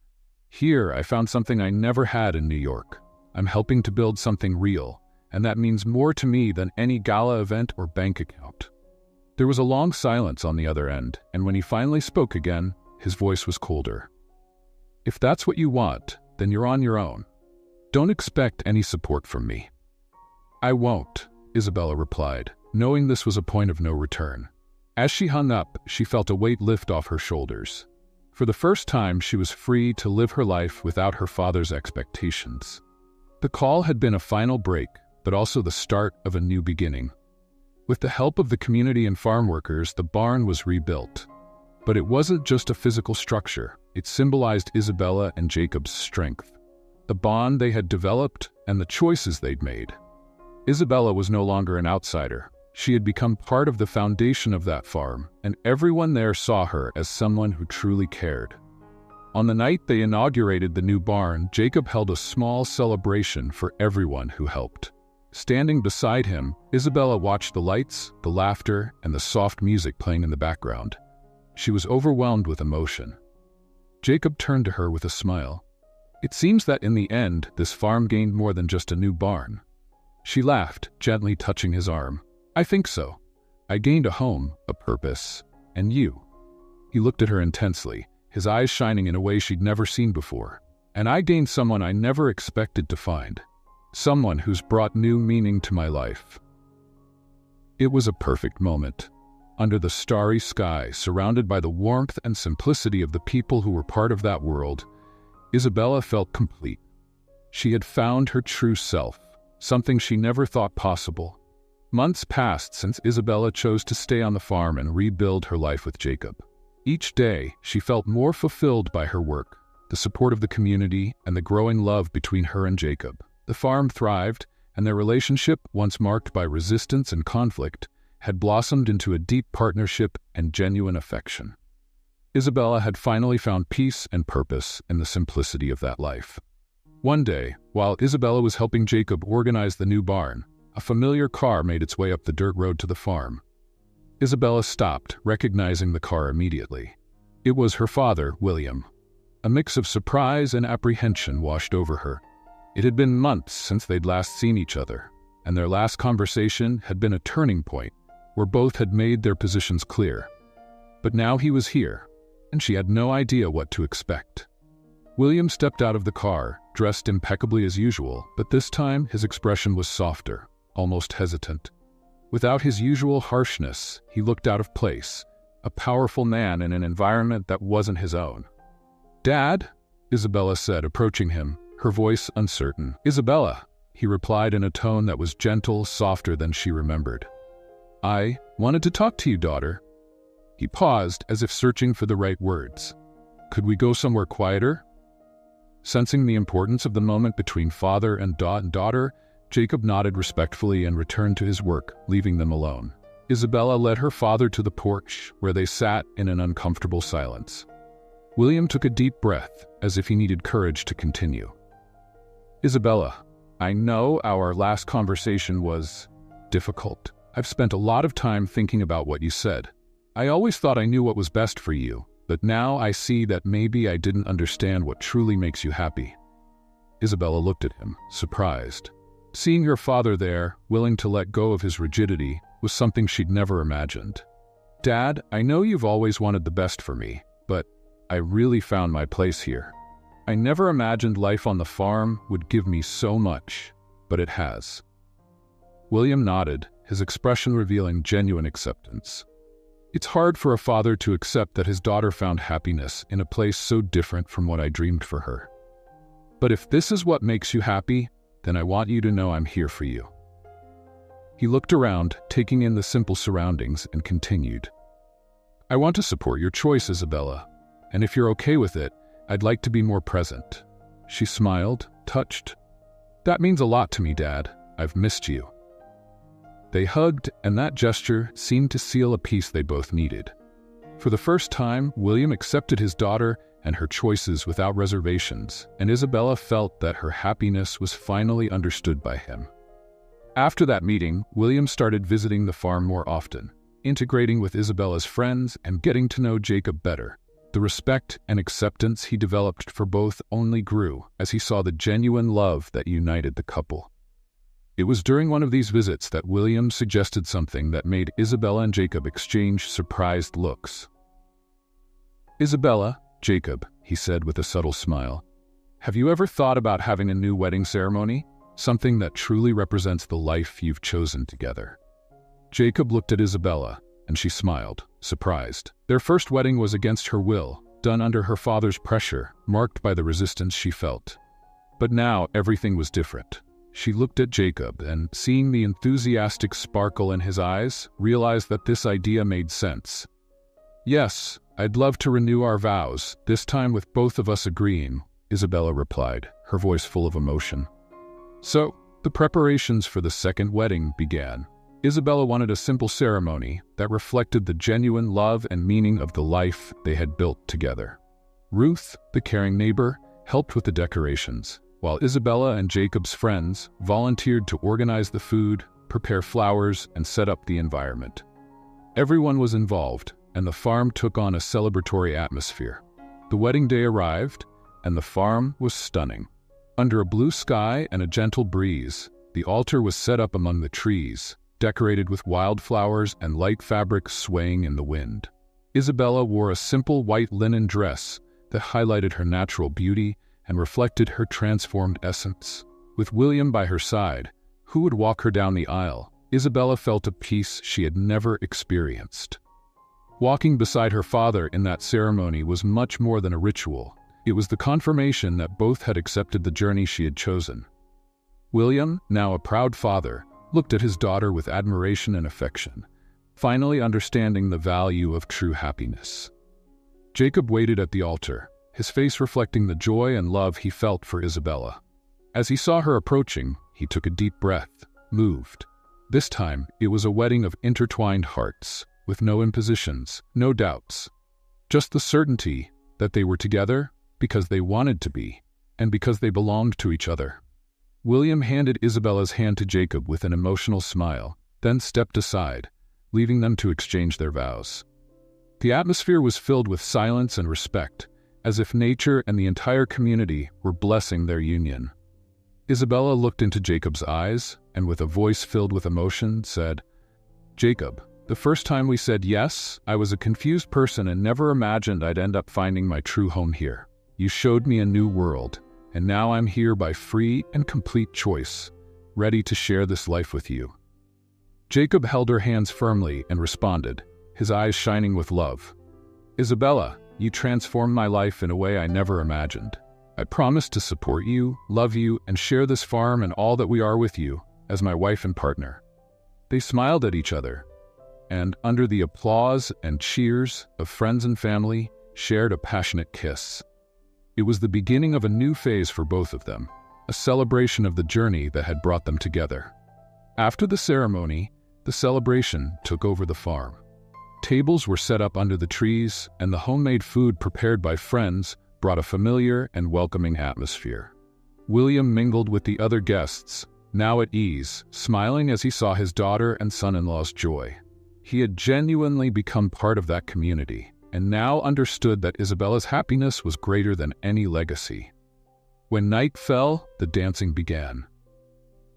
"Here, I found something I never had in New York. I'm helping to build something real, and that means more to me than any gala event or bank account." There was a long silence on the other end, and when he finally spoke again, his voice was colder. "If that's what you want, then you're on your own. Don't expect any support from me." "I won't," Isabella replied, knowing this was a point of no return. As she hung up, she felt a weight lift off her shoulders. For the first time, she was free to live her life without her father's expectations. The call had been a final break, but also the start of a new beginning. With the help of the community and farm workers, the barn was rebuilt. But it wasn't just a physical structure. It symbolized Isabella and Jacob's strength, the bond they had developed, and the choices they'd made. Isabella was no longer an outsider. She had become part of the foundation of that farm, and everyone there saw her as someone who truly cared. On the night they inaugurated the new barn, Jacob held a small celebration for everyone who helped. Standing beside him, Isabella watched the lights, the laughter, and the soft music playing in the background. She was overwhelmed with emotion. Jacob turned to her with a smile. "It seems that in the end, this farm gained more than just a new barn." She laughed, gently touching his arm. "I think so. I gained a home, a purpose, and you." He looked at her intensely, his eyes shining in a way she'd never seen before. "And I gained someone I never expected to find. Someone who's brought new meaning to my life." It was a perfect moment. under the starry sky, surrounded by the warmth and simplicity of the people who were part of that world, Isabella felt complete. She had found her true self, something she never thought possible. Months passed since Isabella chose to stay on the farm and rebuild her life with Jacob. Each day, she felt more fulfilled by her work, the support of the community, and the growing love between her and Jacob. The farm thrived, and their relationship, once marked by resistance and conflict, had blossomed into a deep partnership and genuine affection. Isabella had finally found peace and purpose in the simplicity of that life. One day, while Isabella was helping Jacob organize the new barn, a familiar car made its way up the dirt road to the farm. Isabella stopped, recognizing the car immediately. It was her father, William. A mix of surprise and apprehension washed over her. It had been months since they'd last seen each other, and their last conversation had been a turning point where both had made their positions clear. But now he was here, and she had no idea what to expect. William stepped out of the car, dressed impeccably as usual, but this time his expression was softer, almost hesitant. Without his usual harshness, he looked out of place, a powerful man in an environment that wasn't his own. "Dad," Isabella said, approaching him, her voice uncertain. "Isabella," he replied in a tone that was gentle, softer than she remembered. "I wanted to talk to you, daughter." He paused, as if searching for the right words. "Could we go somewhere quieter?" Sensing the importance of the moment between father and daughter, Jacob nodded respectfully and returned to his work, leaving them alone. Isabella led her father to the porch, where they sat in an uncomfortable silence. William took a deep breath, as if he needed courage to continue. "Isabella, I know our last conversation was difficult. I've spent a lot of time thinking about what you said. I always thought I knew what was best for you, but now I see that maybe I didn't understand what truly makes you happy." Isabella looked at him, surprised. Seeing her father there, willing to let go of his rigidity, was something she'd never imagined. "Dad, I know you've always wanted the best for me, but I really found my place here. I never imagined life on the farm would give me so much, but it has." William nodded, his expression revealing genuine acceptance. It's hard for a father to accept that his daughter found happiness in a place so different from what I dreamed for her. "But if this is what makes you happy, then I want you to know I'm here for you." He looked around, taking in the simple surroundings, and continued. "I want to support your choice, Isabella, and if you're okay with it, I'd like to be more present." She smiled, touched. "That means a lot to me, Dad. I've missed you." They hugged, and that gesture seemed to seal a peace they both needed. For the first time, William accepted his daughter and her choices without reservations, and Isabella felt that her happiness was finally understood by him. After that meeting, William started visiting the farm more often, integrating with Isabella's friends and getting to know Jacob better. The respect and acceptance he developed for both only grew as he saw the genuine love that united the couple. It was during one of these visits that William suggested something that made Isabella and Jacob exchange surprised looks. "Isabella, Jacob," he said with a subtle smile, "have you ever thought about having a new wedding ceremony? Something that truly represents the life you've chosen together?" Jacob looked at Isabella, and she smiled, surprised. Their first wedding was against her will, done under her father's pressure, marked by the resistance she felt. But now everything was different. She looked at Jacob and, seeing the enthusiastic sparkle in his eyes, realized that this idea made sense. "Yes, I'd love to renew our vows, this time with both of us agreeing," Isabella replied, her voice full of emotion. So, the preparations for the second wedding began. Isabella wanted a simple ceremony that reflected the genuine love and meaning of the life they had built together. Ruth, the caring neighbor, helped with the decorations, while Isabella and Jacob's friends volunteered to organize the food, prepare flowers, and set up the environment. Everyone was involved, and the farm took on a celebratory atmosphere. The wedding day arrived, and the farm was stunning. Under a blue sky and a gentle breeze, the altar was set up among the trees, decorated with wildflowers and light fabrics swaying in the wind. Isabella wore a simple white linen dress that highlighted her natural beauty and reflected her transformed essence. With William by her side, who would walk her down the aisle, Isabella felt a peace she had never experienced. Walking beside her father in that ceremony was much more than a ritual. It was the confirmation that both had accepted the journey she had chosen. William, now a proud father, looked at his daughter with admiration and affection, finally understanding the value of true happiness. Jacob waited at the altar, his face reflecting the joy and love he felt for Isabella. As he saw her approaching, he took a deep breath, moved. This time, it was a wedding of intertwined hearts, with no impositions, no doubts. Just the certainty that they were together because they wanted to be, and because they belonged to each other. William handed Isabella's hand to Jacob with an emotional smile, then stepped aside, leaving them to exchange their vows. The atmosphere was filled with silence and respect, as if nature and the entire community were blessing their union. Isabella looked into Jacob's eyes, and with a voice filled with emotion, said, "Jacob, the first time we said yes, I was a confused person and never imagined I'd end up finding my true home here. You showed me a new world, and now I'm here by free and complete choice, ready to share this life with you." Jacob held her hands firmly and responded, his eyes shining with love. "Isabella, you transformed my life in a way I never imagined. I promise to support you, love you, and share this farm and all that we are with you as my wife and partner." They smiled at each other, and under the applause and cheers of friends and family, shared a passionate kiss. It was the beginning of a new phase for both of them, a celebration of the journey that had brought them together. After the ceremony, the celebration took over the farm. Tables were set up under the trees, and the homemade food prepared by friends brought a familiar and welcoming atmosphere. William mingled with the other guests, now at ease, smiling as he saw his daughter and son-in-law's joy. He had genuinely become part of that community, and now understood that Isabella's happiness was greater than any legacy. When night fell, the dancing began.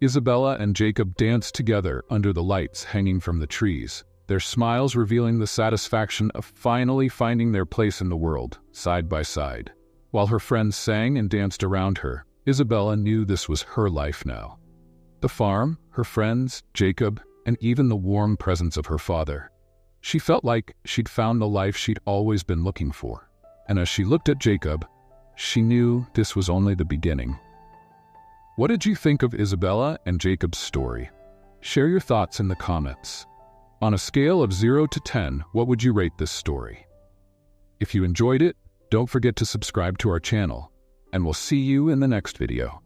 Isabella and Jacob danced together under the lights hanging from the trees, their smiles revealing the satisfaction of finally finding their place in the world, side by side. While her friends sang and danced around her, Isabella knew this was her life now. The farm, her friends, Jacob, and even the warm presence of her father. She felt like she'd found the life she'd always been looking for. And as she looked at Jacob, she knew this was only the beginning. What did you think of Isabella and Jacob's story? Share your thoughts in the comments. On a scale of 0 to 10, what would you rate this story? If you enjoyed it, don't forget to subscribe to our channel, and we'll see you in the next video.